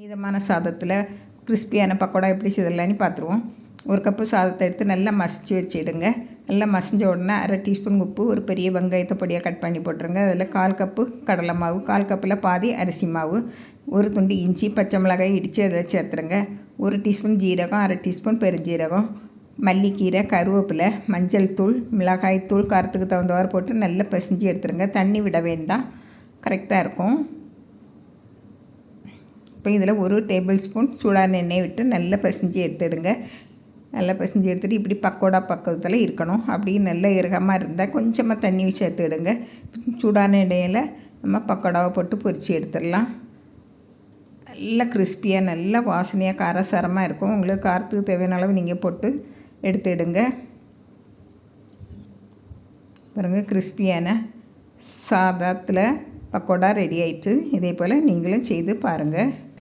மீதமான சாதத்தில் கிறிஸ்பியான பக்கோடா எப்படி செய்யலான்னு பார்த்துருவோம். ஒரு கப்பு சாதத்தை எடுத்து நல்லா மசிச்சு வச்சுடுங்க. நல்லா மசிஞ்ச உடனே அரை டீஸ்பூன் உப்பு, ஒரு பெரிய வெங்காயத்தை பொடியாக கட் பண்ணி போட்டுருங்க. அதில் 1/4 கப்பு கடலை மாவு, 1/4 கப்பில் பாதி அரிசி மாவு, ஒரு துண்டு இஞ்சி, பச்சை மிளகாய் இடித்து அதில் சேர்த்துருங்க. 1 டீஸ்பூன் ஜீரகம், அரை டீஸ்பூன் பெருஞ்சீரகம், மல்லிக்கீரை, கருவேப்பிலை, மஞ்சள் தூள், மிளகாய் தூள் காரத்துக்கு தகுந்தவாறு போட்டு நல்லா பிசைஞ்சு எடுத்துருங்க. தண்ணி விட வேண்டாம், கரெக்டாக இருக்கும். இப்போ இதில் 1 டேபிள் ஸ்பூன் சூடான எண்ணெய் விட்டு நல்லா பிசைஞ்சு எடுத்துடுங்க. நல்லா பிசைஞ்சு எடுத்துகிட்டு இப்படி பக்கோடா பக்கத்தில் இருக்கணும். அப்படி நல்லா இறுகமாக இருந்தால் கொஞ்சமாக தண்ணி சேர்த்துடுங்க. சூடான எண்ணெயில் நம்ம பக்கோடாவை போட்டு பொரித்து எடுத்துடலாம். நல்லா கிறிஸ்பியாக நல்லா வாசனையாக காரசாரமாக இருக்கும். உங்களுக்கு காரத்துக்கு தேவையான அளவு நீங்கள் போட்டு எடுத்துடுங்க. பாருங்கள், கிறிஸ்பியான சாதத்தில் பக்கோடா ரெடி ஆயிடுச்சு. இதே போல் நீங்களும் செய்து பாருங்கள்.